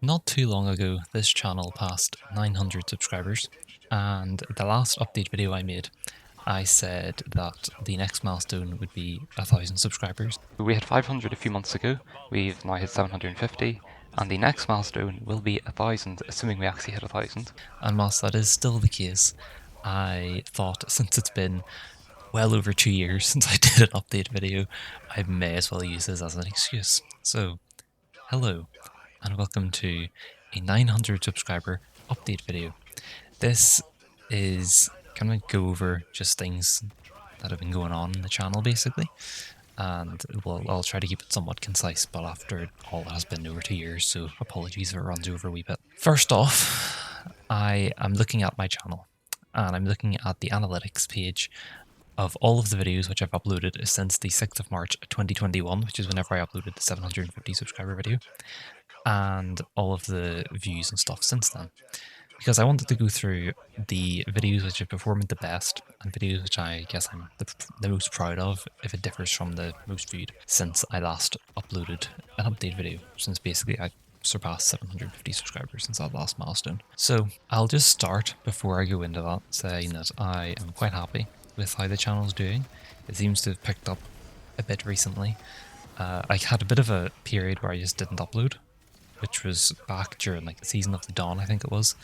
Not too long ago, this channel passed 900 subscribers, and the last update video I made, I said that the next milestone would be 1,000 subscribers. We had 500 a few months ago, we've now hit 750, and the next milestone will be 1,000, assuming we actually hit 1,000. And whilst that is still the case, I thought since it's been well over 2 years since I did an update video, I may as well use this as an excuse. So, hello, and welcome to a 900 subscriber update video. This is kind of go over just things that have been going on in the channel basically, and well, I'll try to keep it somewhat concise, but after all it has been over 2 years, so apologies if it runs over a wee bit. First off, I am looking at my channel and I'm looking at the analytics page of all of the videos which I've uploaded since the 6th of March 2021, which is whenever I uploaded the 750 subscriber video, and all of the views and stuff since then. Because I wanted to go through the videos which have performed the best and videos which I guess I'm the most proud of if it differs from the most viewed since I last uploaded an update video, since basically I surpassed 750 subscribers since that last milestone. So I'll just start before I go into that saying that I am quite happy with how the channel's doing. It seems to have picked up a bit recently. I had a bit of a period where I just didn't upload, which was back during like the season of the Dawn, I think it was.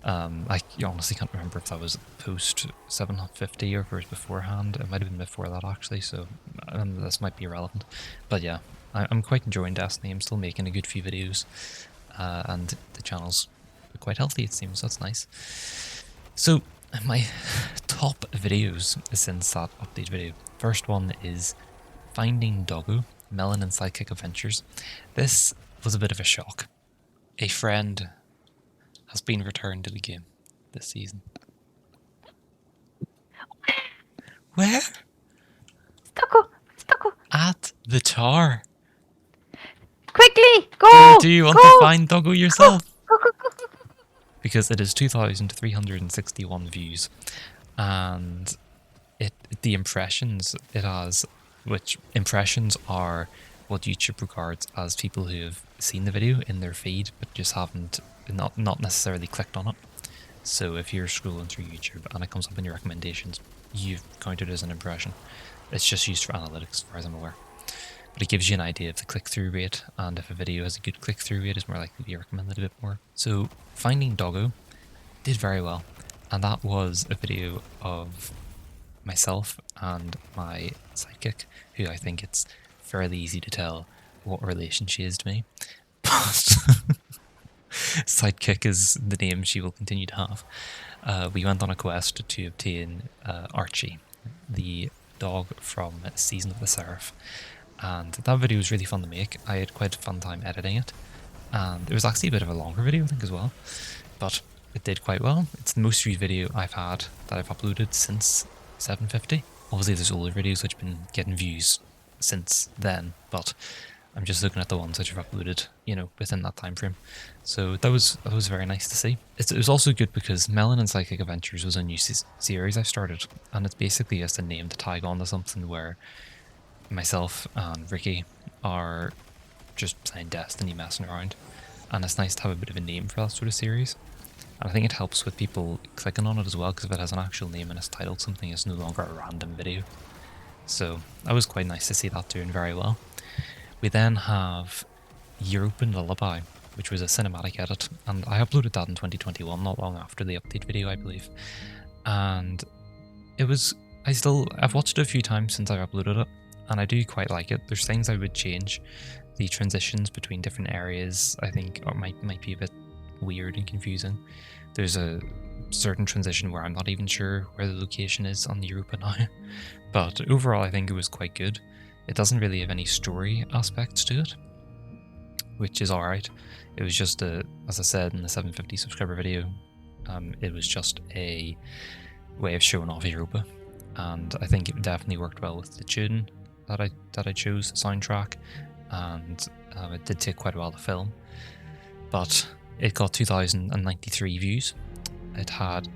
I honestly can't remember if that was post 750 or if it was beforehand. It might have been before that actually, so this might be irrelevant. But yeah, I'm quite enjoying Destiny. I'm still making a good few videos, and the channel's quite healthy, it seems. That's nice. So my top videos since that update video. First one is Finding Doggo, Melon and Sidekick Adventures. This was a bit of a shock. A friend has been returned to the game this season. Where? Doggo! It's Doggo! At the tower. Quickly! Go! Do you want go, to find Doggo yourself? Go, go, go, go. Because it is 2,361 views, and the impressions it has, which impressions are what YouTube regards as people who have seen the video in their feed but just haven't not necessarily clicked on it. So if you're scrolling through YouTube and it comes up in your recommendations, you've counted as an impression. It's just used for analytics as far as I'm aware. But it gives you an idea of the click-through rate, and if a video has a good click-through rate, it's more likely to be recommended a bit more. So Finding Doggo did very well, and that was a video of myself and my sidekick, who I think it's fairly easy to tell what relation she is to me. But Sidekick is the name she will continue to have. We went on a quest to obtain Archie, the dog from Season of the Seraph, and that video was really fun to make. I had quite a fun time editing it, and it was actually a bit of a longer video, I think, as well, but it did quite well. It's the most viewed video I've had that I've uploaded since 750. Obviously there's older videos which have been getting views since then, but I'm just looking at the ones which I've uploaded, within that time frame. So that was very nice to see. It was also good because Melon and Psychic Adventures was a new series I started, and it's basically just a name to tag on to something where myself and Ricky are just playing Destiny, messing around, and it's nice to have a bit of a name for that sort of series. And I think it helps with people clicking on it as well, because if it has an actual name and it's titled something, it's no longer a random video. So that was quite nice to see that doing very well. We then have Europan Lullaby, which was a cinematic edit, and I uploaded that in 2021, not long after the update video, I believe. And it was, I've watched it a few times since I've uploaded it, and I do quite like it. There's things I would change. The transitions between different areas, I think, might be a bit weird and confusing. There's a certain transition where I'm not even sure where the location is on the Europa now, but overall I think it was quite good. It doesn't really have any story aspects to it, which is alright. It was just as I said in the 750 subscriber video, it was just a way of showing off Europa, and I think it definitely worked well with the tune that I chose, the soundtrack, and it did take quite a while to film, but it got 2,093 views. It had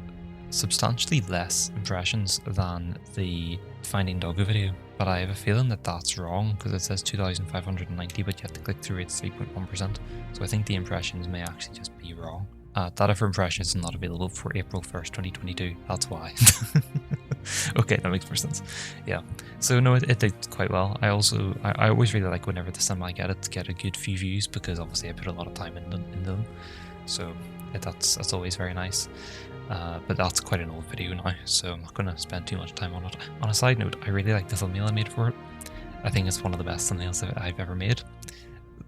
substantially less impressions than the Finding Doggo video, but I have a feeling that that's wrong because it says 2,590, but yet the click-through rate is 3.1%. So I think the impressions may actually just be wrong. Data for impressions is not available for April 1st, 2022. That's why. Okay, that makes more sense. Yeah. So no, it did quite well. I always really like whenever the cinema I get it to get a good few views because obviously I put a lot of time in them. So that's always very nice. But that's quite an old video now, so I'm not going to spend too much time on it. On a side note, I really like the thumbnail I made for it. I think it's one of the best thumbnails that I've ever made.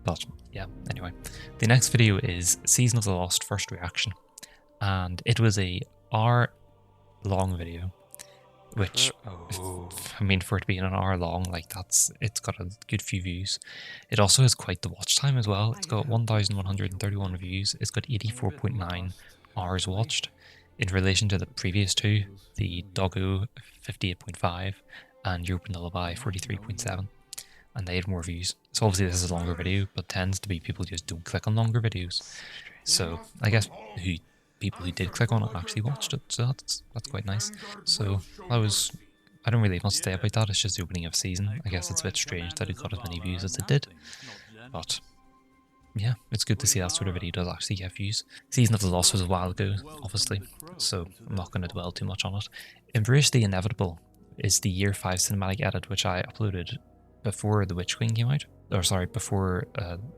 But yeah, anyway. The next video is Season of the Lost First Reaction. And it was a hour-long video. Which, I mean, for it being an hour long, like it's got a good few views. It also has quite the watch time as well. It's got 1,131 views. It's got 84.9 hours watched. In relation to the previous two, the Doggo 58.5 and Europan Lullaby 43.7, and they had more views. So obviously this is a longer video, but tends to be people just don't click on longer videos. So I guess people who did click on it actually watched it, so that's quite nice. So I don't really have much to say about that. It's just the opening of season. I guess it's a bit strange that it got as many views as it did, but yeah, it's good to see that sort of video does actually get views. Season of the Lost was a while ago, obviously, so I'm not going to dwell too much on it. Embrace the Inevitable is the Year 5 cinematic edit, which I uploaded before The Witch Queen came out. Or sorry, before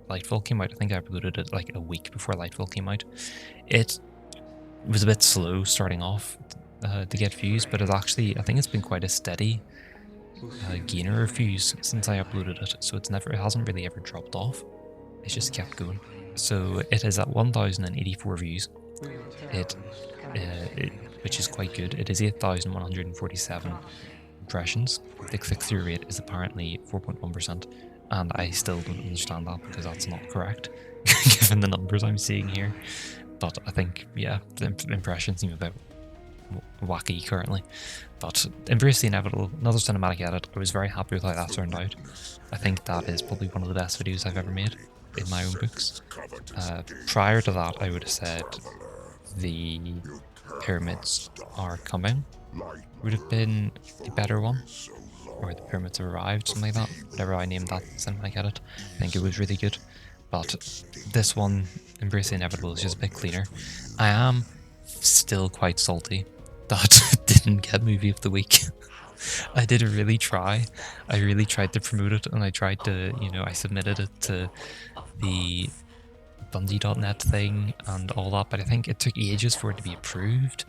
Lightfall came out. I think I uploaded it like a week before Lightfall came out. It was a bit slow starting off to get views, but I think it's been quite a steady gainer of views since I uploaded it, so it hasn't really ever dropped off. It's just kept going. So it is at 1,084 views, which is quite good. It is 8,147 impressions. The click-through rate is apparently 4.1%, and I still don't understand that because that's not correct, given the numbers I'm seeing here. But I think, yeah, the impressions seem a bit wacky currently. But Embrace the Inevitable, another cinematic edit. I was very happy with how that turned out. I think that is probably one of the best videos I've ever made in my own books. Prior to that, I would have said the Pyramids Are Coming would have been a better one, or the Pyramids Have Arrived, something like that. Whatever I named that cinematic edit, I think it was really good. But this one, Embrace the Inevitable, is just a bit cleaner. I am still quite salty that it didn't get Movie of the Week. I did really try. I really tried to promote it, and I tried to, I submitted it to the Bungie.net thing and all that, but I think it took ages for it to be approved.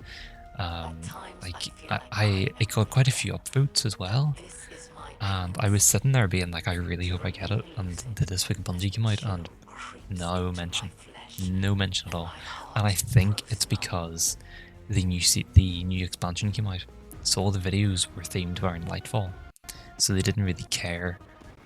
It got quite a few upvotes as well, and I was sitting there being like, I really hope I get it, and this week Bungie came out, and no mention at all. And I think it's because the new expansion came out, so all the videos were themed around Lightfall, so they didn't really care,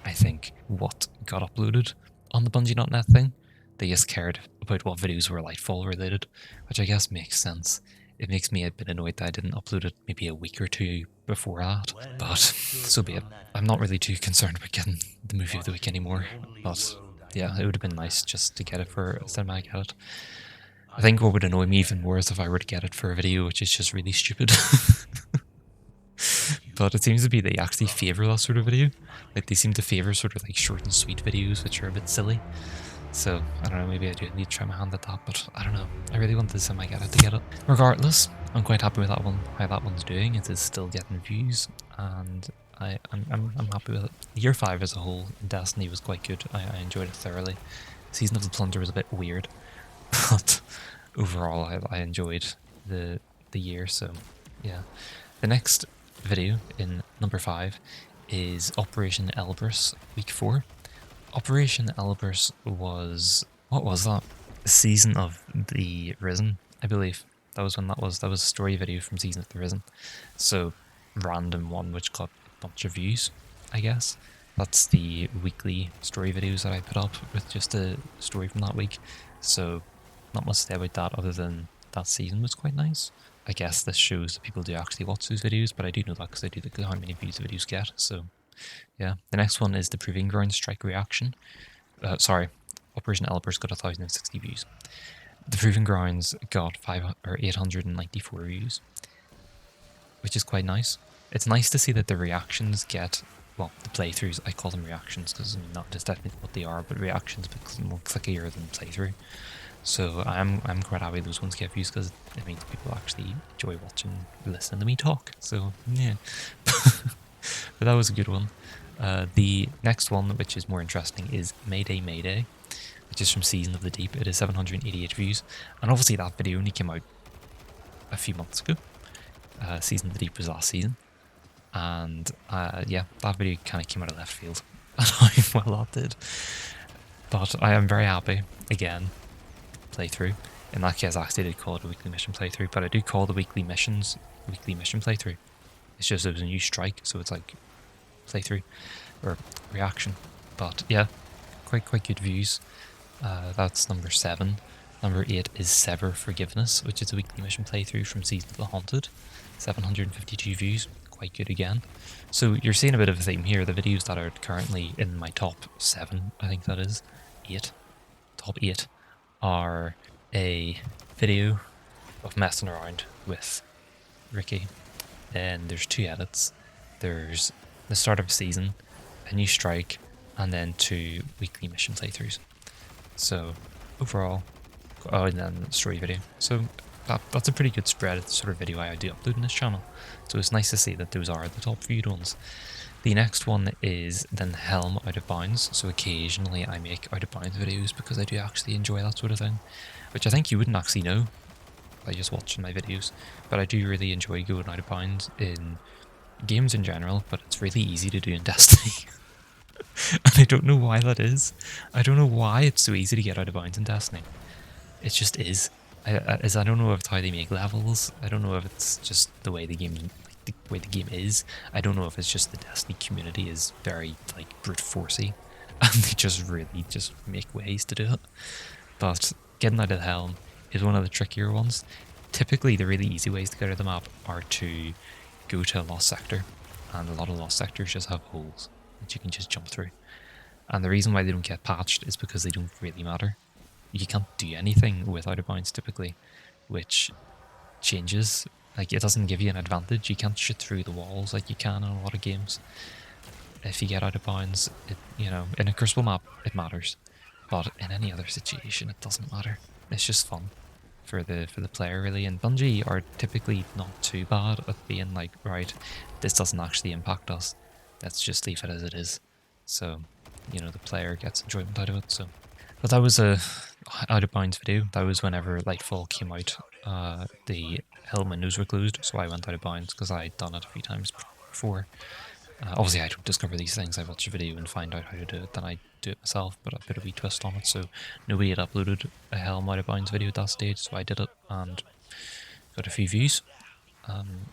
I think, what got uploaded on the Bungie.net thing. They just cared about what videos were Lightfall related, which I guess makes sense. It makes me a bit annoyed that I didn't upload it maybe a week or two before that, but so be it. I'm not really too concerned about getting the Movie of the Week anymore, but yeah, it would have been nice just to get it for a cinematic edit. I think what would annoy me even more is if I were to get it for a video which is just really stupid. But it seems to be they actually favour that sort of video. Like, they seem to favour sort of like short and sweet videos which are a bit silly. So, I don't know, maybe I do need to try my hand at that, but I don't know. I really wanted to semi-get it to get it. Regardless, I'm quite happy with that one, how that one's doing. It is still getting views, and I'm happy with it. Year 5 as a whole in Destiny was quite good. I enjoyed it thoroughly. Season of the Plunder was a bit weird, but overall I enjoyed the year, so yeah. The next video in number 5 is Operation Elbrus Week 4. Operation Elbrus was, what was that? Season of the Risen, I believe. That was when that was a story video from Season of the Risen. So, random one which got a bunch of views, I guess. That's the weekly story videos that I put up with just a story from that week. So, not much to say about that other than that season was quite nice. I guess this shows that people do actually watch those videos, but I do know that because I do look at how many views the videos get, so yeah. The next one is the Proving Ground Strike Reaction. Operation Elbrus got 1,060 views. The Proving Grounds got 894 views, which is quite nice. It's nice to see that the reactions get well, the playthroughs, I call them reactions because I mean, not just technically what they are, but reactions because they're more clickier than playthrough. So I'm quite happy those ones get views because it means people actually enjoy watching, listening to me talk. So yeah, but that was a good one. The next one, which is more interesting, is Mayday Mayday, which is from Season of the Deep. It is 788 views, and obviously that video only came out a few months ago. Season of the Deep was last season, and yeah, that video kind of came out of left field, and well, that did. But I am very happy again. Playthrough. In that case, I actually did call it a weekly mission playthrough, but I do call the weekly mission playthrough. It's just it was a new strike, so it's like playthrough or reaction. But yeah, quite good views. That's number 7. Number 8 is Sever Forgiveness, which is a weekly mission playthrough from Season of the Haunted. 752 views, quite good again. So you're seeing a bit of a theme here. The videos that are currently in my top 7, I think that is 8, top 8, are a video of messing around with Ricky. Then there's 2 edits. There's the start of a season, a new strike, and then 2 weekly mission playthroughs. So overall, oh, and then the story video. So that's a pretty good spread of the sort of video I do upload on this channel. So it's nice to see that those are the top viewed ones. The next one is then H.E.L.M Out of Bounds. So occasionally I make Out of Bounds videos because I do actually enjoy that sort of thing, which I think you wouldn't actually know by just watching my videos. But I do really enjoy going out of bounds in games in general, but it's really easy to do in Destiny. And I don't know why that is. I don't know why it's so easy to get out of bounds in Destiny. It just is. I don't know if it's how they make levels. I don't know if it's just the way the game is. I don't know if it's just the Destiny community is very like brute forcey, and they just really just make ways to do it. But getting out of the H.E.L.M is one of the trickier ones. Typically, the really easy ways to get out of the map are to go to a lost sector, and a lot of lost sectors just have holes that you can just jump through. And the reason why they don't get patched is because they don't really matter. You can't do anything with out of bounds typically, which changes. Like, it doesn't give you an advantage. You can't shoot through the walls like you can in a lot of games. If you get out of bounds, you know, in a Crucible map, it matters. But in any other situation, it doesn't matter. It's just fun for the player, really. And Bungie are typically not too bad at being like, right, this doesn't actually impact us. Let's just leave it as it is. So, you know, the player gets enjoyment out of it. So, but that was a out of bounds video. That was whenever Lightfall came out. The H.E.L.M windows were closed, so I went out of bounds because I'd done it a few times before. Obviously, I don't discover these things. I watch a video and find out how to do it, then I do it myself, but a bit of a twist on it. So nobody had uploaded a H.E.L.M Out of Bounds video at that stage, so I did it and got a few views.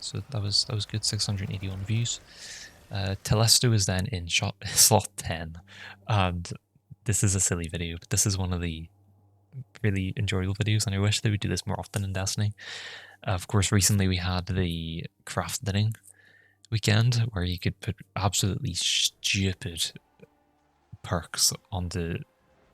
So that was good, 681 views. Telesto is then in slot 10, and this is a silly video, but this is one of the really enjoyable videos, and I wish they would do this more often in Destiny. Of course, recently we had the crafting weekend where you could put absolutely stupid perks onto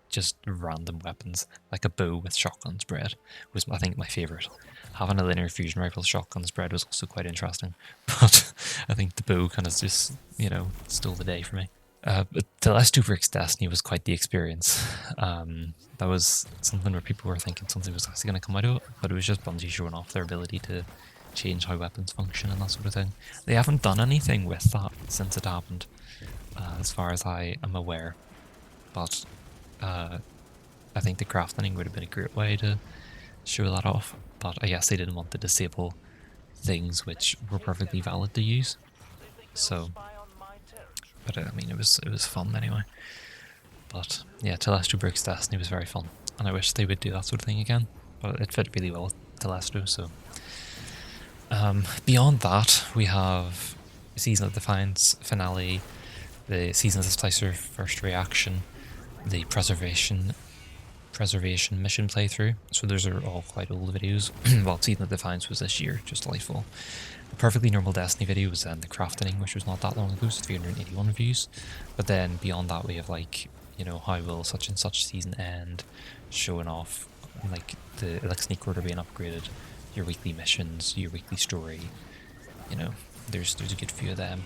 just random weapons, like a bow with shotgun spread was, I think, my favourite. Having a linear fusion rifle shotgun spread was also quite interesting, but I think the bow kind of just, you know, stole the day for me. But the last 2 bricks Destiny was quite the experience. That was something where people were thinking something was actually going to come out of it, but it was just Bungie showing off their ability to change how weapons function and that sort of thing. They haven't done anything with that since it happened, as far as I am aware, but I think the crafting would have been a great way to show that off, but I guess they didn't want to disable things which were perfectly valid to use. So, but I mean, it was fun anyway. But yeah, Telesto Bricks Destiny was very fun, and I wish they would do that sort of thing again. But it fit really well with Telesto. So beyond that, we have Season of Defiance finale, the Season of the Slicer first reaction, the preservation mission playthrough. So those are all quite old videos. Well, Season of Defiance was this year, just delightful. The Perfectly Normal Destiny video was then the crafting, which was not that long ago, so 381 views. But then beyond that, we have like, you know, how will such and such season end, showing off like the Elixir Sneak Order being upgraded, your weekly missions, your weekly story. You know, there's a good few of them.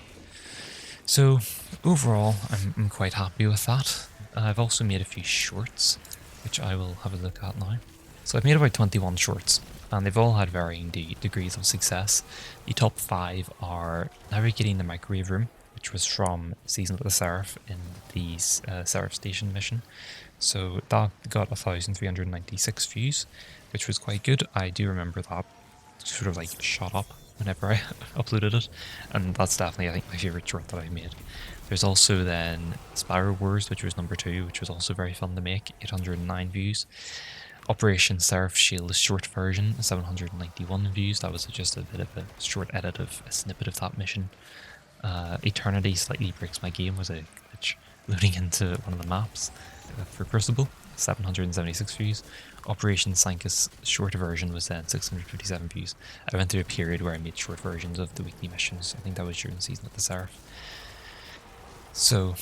So overall, I'm quite happy with that. I've also made a few shorts, which I will have a look at now. So I've made about 21 shorts, and they've all had varying degrees of success. The top 5 are Navigating the Microwave Room, which was from Season of the Seraph in the Seraph Station mission. So that got 1,396 views, which was quite good. I do remember that sort of like shot up whenever I uploaded it, and that's definitely, I think, my favourite short that I made. There's also then Spyro Wars, which was number 2, which was also very fun to make, 809 views. Operation Seraph Shield's short version, 791 views. That was just a bit of a short edit of a snippet of that mission. Eternity Slightly Breaks My Game was a glitch loading into one of the maps for Crucible, 776 views. Operation Sankis short version was then 657 views. I went through a period where I made short versions of the weekly missions. I think that was during Season of the Seraph. So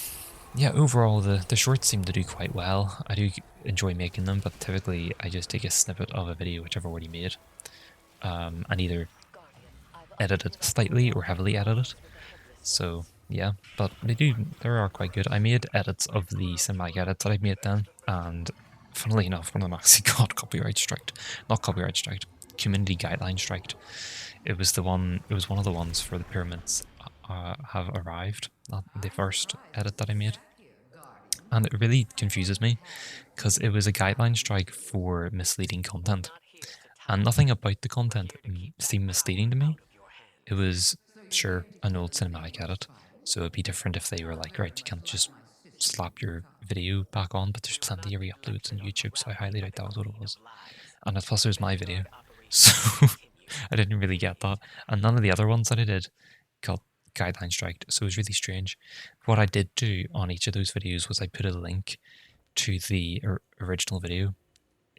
yeah, overall the shorts seem to do quite well. I do enjoy making them, but typically I just take a snippet of a video which I've already made, and either edit it slightly or heavily edit it. So yeah, but they are quite good. I made edits of the cinematic edits that I've made then, and funnily enough, one of them actually got copyright striked. Not copyright striked, community guideline striked. It was one of the ones for the pyramids have arrived, not the first edit that I made. And it really confuses me, because it was a guideline strike for misleading content. And nothing about the content seemed misleading to me. It was, sure, an old cinematic edit, so it'd be different if they were like, right, you can't just slap your video back on, but there's plenty of re-uploads on YouTube, so I highly doubt that was what it was. And plus it was my video, so I didn't really get that. And none of the other ones that I did got guideline striked, so it was really strange. What I did do on each of those videos was I put a link to the original video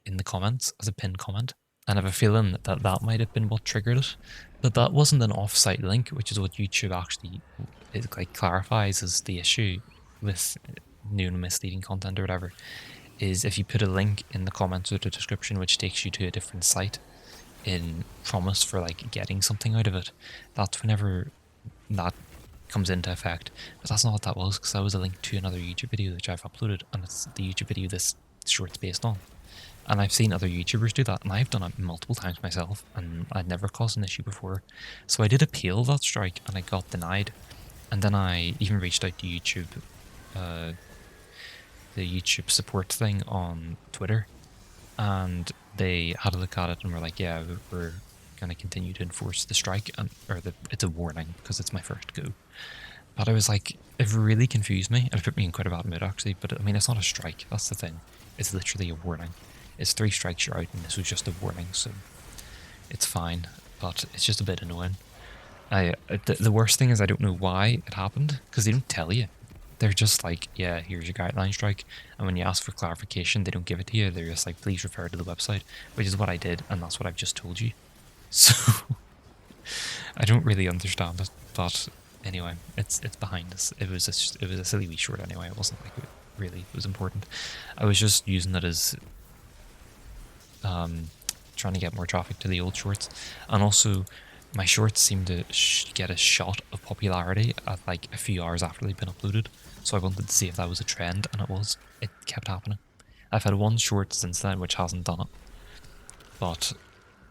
in the comments as a pinned comment, and I have a feeling that that might have been what triggered it. But that wasn't an off-site link, which is what YouTube actually clarifies as the issue with new and misleading content or whatever, is if you put a link in the comments or the description which takes you to a different site in promise for like getting something out of it, that's whenever that comes into effect. But that's not what that was, because that was a link to another YouTube video which I've uploaded, and it's the YouTube video this short's based on. And I've seen other YouTubers do that, and I've done it multiple times myself, and I'd never caused an issue before. So I did appeal that strike, and I got denied. And then I even reached out to YouTube, the YouTube support thing on Twitter, and they had a look at it and were like, yeah, we're going to continue to enforce the strike, it's a warning, because it's my first go. But I was like, it really confused me, and it put me in quite a bad mood actually. But I mean, it's not a strike, that's the thing. It's literally a warning. It's 3 strikes, you're out, and this was just a warning, so it's fine. But it's just a bit annoying. The worst thing is I don't know why it happened, because they don't tell you. They're just like, yeah, here's your guideline strike, and when you ask for clarification, they don't give it to you. They're just like, please refer to the website, which is what I did, and that's what I've just told you. So I don't really understand it, but anyway, it's behind us. It was a silly wee short anyway. It wasn't like it really was important. I was just using it as trying to get more traffic to the old shorts, and also my shorts seem to get a shot of popularity at like a few hours after they've been uploaded, so I wanted to see if that was a trend, and it kept happening. I've had one short since then which hasn't done it, but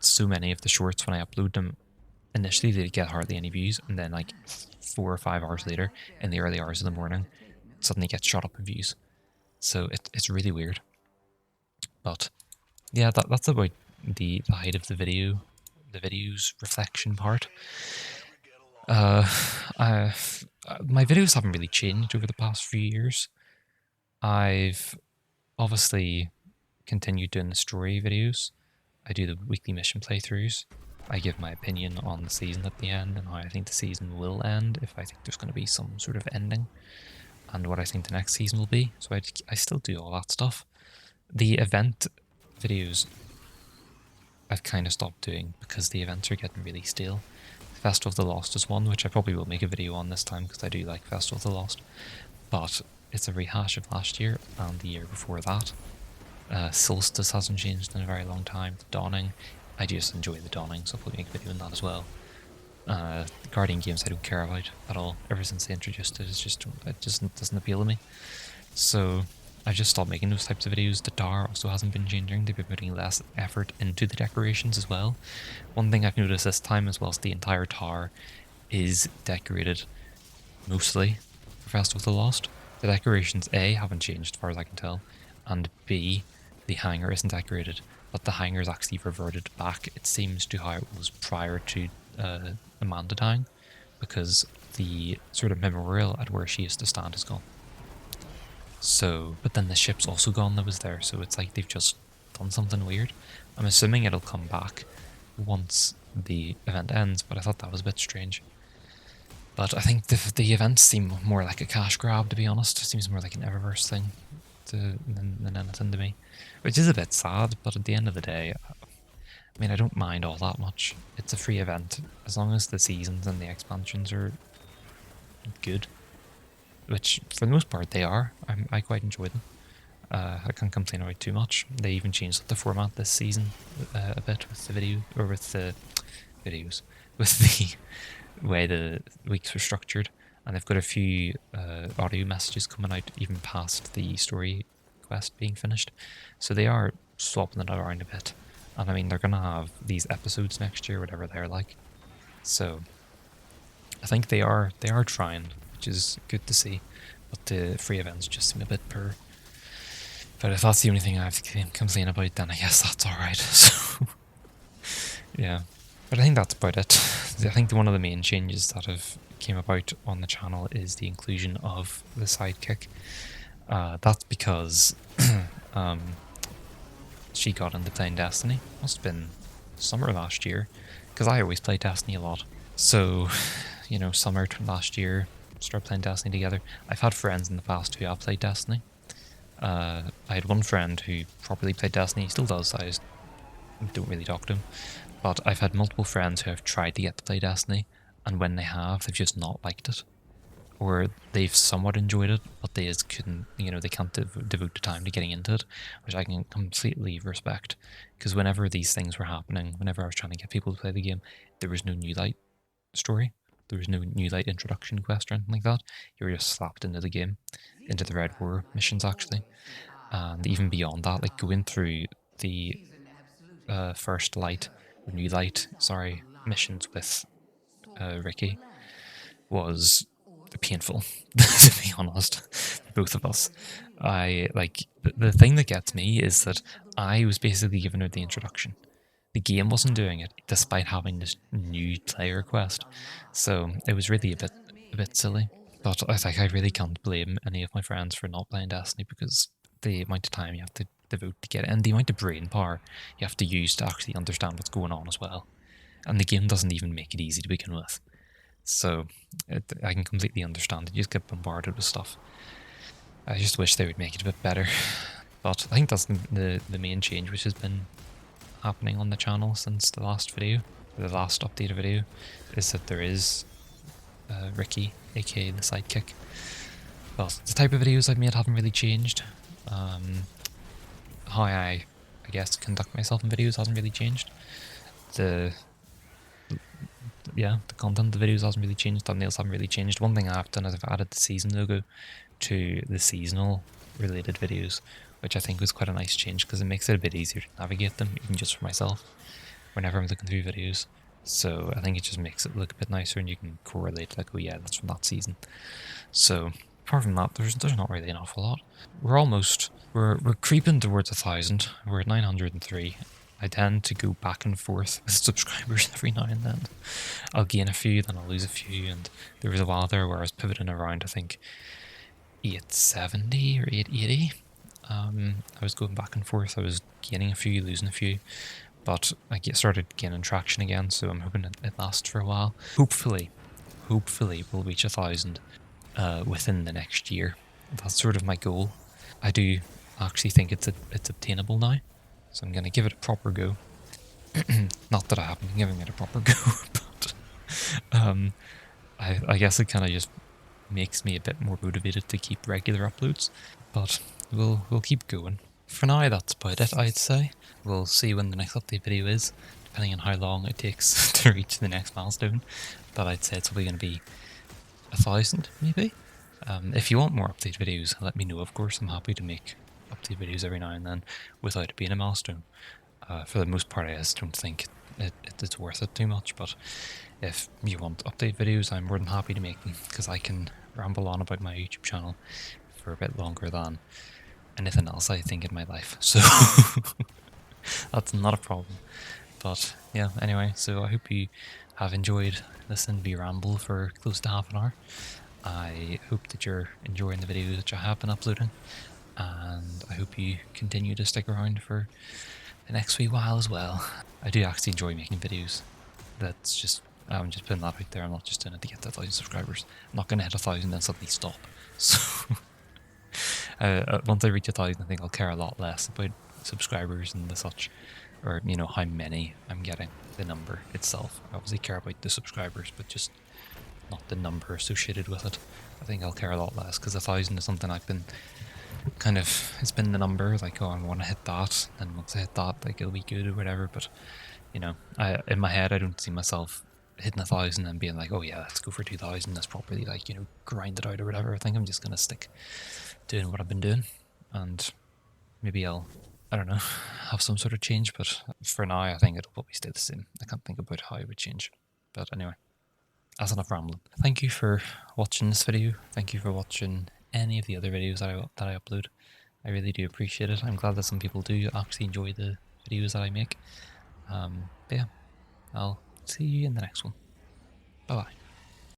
so many of the shorts, when I upload them, initially they get hardly any views, and then like 4 or 5 hours later, in the early hours of the morning, it suddenly gets shot up in views. So it's really weird. But yeah, that's about the height of the video's reflection part. My videos haven't really changed over the past few years. I've obviously continued doing the story videos. I do the weekly mission playthroughs. I give my opinion on the season at the end, and how I think the season will end, if I think there's going to be some sort of ending, and what I think the next season will be. So I still do all that stuff. The event videos I've kind of stopped doing, because the events are getting really stale. Festival of the Lost is one, which I probably will make a video on this time, because I do like Festival of the Lost. But it's a rehash of last year and the year before that. Solstice hasn't changed in a very long time. The Dawning, I just enjoy the Dawning, so I'll probably make a video on that as well. Guardian games I don't care about at all. Ever since they introduced it, it just doesn't appeal to me. So I've just stopped making those types of videos. The tower also hasn't been changing. They've been putting less effort into the decorations as well. One thing I've noticed this time as well is the entire tower is decorated mostly for Festival of the Lost. The decorations A haven't changed as far as I can tell, and B, the hangar isn't decorated, but the hangar is actually reverted back, it seems, to how it was prior to Amanda dying, because the sort of memorial at where she used to stand is gone. So, but then the ship's also gone that was there, so it's like they've just done something weird. I'm assuming it'll come back once the event ends, but I thought that was a bit strange. But I think the events seem more like a cash grab, to be honest. It seems more like an Eververse thing than anything to me. Which is a bit sad, but at the end of the day, I mean, I don't mind all that much. It's a free event, as long as the seasons and the expansions are good. Which, for the most part, they are. I quite enjoy them. I can't complain about too much. They even changed up the format this season a bit with the video, or with the videos, with the way the weeks were structured, and they've got a few audio messages coming out even past the story quest being finished, so they are swapping it around a bit. And I mean, they're gonna have these episodes next year, whatever they're like, so I think they are trying, which is good to see. But the free events just seem a bit poor. But if that's the only thing I have to complain about, then I guess that's alright. So yeah, but I think that's about it. I think one of the main changes that have came about on the channel is the inclusion of the sidekick. That's because she got into playing Destiny. Must have been summer last year, because I always play Destiny a lot. So, you know, summer last year, started playing Destiny together. I've had friends in the past who have played Destiny. I had one friend who properly played Destiny, he still does, I just don't really talk to him. But I've had multiple friends who have tried to get to play Destiny, and when they have, they've just not liked it. Or they've somewhat enjoyed it, but they just couldn't, you know, they can't devote the time to getting into it, which I can completely respect. Because whenever these things were happening, whenever I was trying to get people to play the game, there was no New Light story. There was no New Light introduction quest or anything like that. You were just slapped into the game, into the Red War missions actually. And even beyond that, like going through the first light, or New Light, sorry, missions with Ricky was painful, to be honest, for both of us. The thing that gets me is that I was basically giving her the introduction. The game wasn't doing it, despite having this new player quest. So it was really a bit silly. But I really can't blame any of my friends for not playing Destiny, because the amount of time you have to devote to get it, and the amount of brain power you have to use to actually understand what's going on as well. And the game doesn't even make it easy to begin with. So I can completely understand it. You just get bombarded with stuff. I just wish they would make it a bit better. But I think that's the main change which has been happening on the channel since the last video, the last updated video, is that there is Ricky, aka the sidekick. Well, the type of videos I've made haven't really changed. How I guess conduct myself in videos hasn't really changed. The content of the videos hasn't really changed, thumbnails haven't really changed. One thing I've done is I've added the season logo to the seasonal related videos, which I think was quite a nice change, because it makes it a bit easier to navigate them, even just for myself, whenever I'm looking through videos. So I think it just makes it look a bit nicer, and you can correlate, like, oh yeah, that's from that season. So apart from that, there's not really an awful lot. We're creeping towards 1,000. We're at 903. I tend to go back and forth with subscribers every now and then. I'll gain a few, then I'll lose a few, and there was a while there where I was pivoting around, I think, 870 or 880. I was going back and forth. I was gaining a few, losing a few, but I started gaining traction again, so I'm hoping it lasts for a while. Hopefully we'll reach 1,000 within the next year. That's sort of my goal. I do actually think it's obtainable now, so I'm going to give it a proper go. Not that I haven't been giving it a proper go, but I guess it kind of just makes me a bit more motivated to keep regular uploads, but we'll keep going. For now, that's about it, I'd say. We'll see when the next update video is. depending on how long it takes to reach the next milestone, but I'd say it's probably going to be 1,000 maybe. If you want more update videos, let me know. Of course, I'm happy to make update videos every now and then without it being a milestone. For the most part, I just don't think it's worth it too much, but if you want update videos, I'm more than happy to make them, because I can ramble on about my YouTube channel for a bit longer than anything else I think in my life, so that's not a problem. But yeah, anyway, so I hope you have enjoyed listening to me ramble for close to half an hour. I hope that you're enjoying the videos that I have been uploading, and I hope you continue to stick around for the next wee while as well. I do actually enjoy making videos. That's just, I'm just putting that out there. I'm not just doing it to get to 1,000 subscribers. I'm not going to hit 1,000 and suddenly stop. So once I reach 1,000, I think I'll care a lot less about subscribers and the such, or you know, how many I'm getting, the number itself. I obviously care about the subscribers, but just not the number associated with it. I think I'll care a lot less, because 1,000 is something I've been kind of, it's been the number, like, oh, I want to hit that, and once I hit that, like, it'll be good or whatever. But you know, in my head, I don't see myself hitting 1,000 and being like, oh yeah, let's go for 2,000. That's properly, like, you know, grind it out or whatever. I think I'm just gonna stick doing what I've been doing, and maybe I'll, I don't know, have some sort of change. But for now, I think it'll probably stay the same. I can't think about how it would change. But anyway, that's enough rambling. Thank you for watching this video. Thank you for watching any of the other videos that I upload. I really do appreciate it. I'm glad that some people do actually enjoy the videos that I make. But yeah, I'll see you in the next one. Bye bye.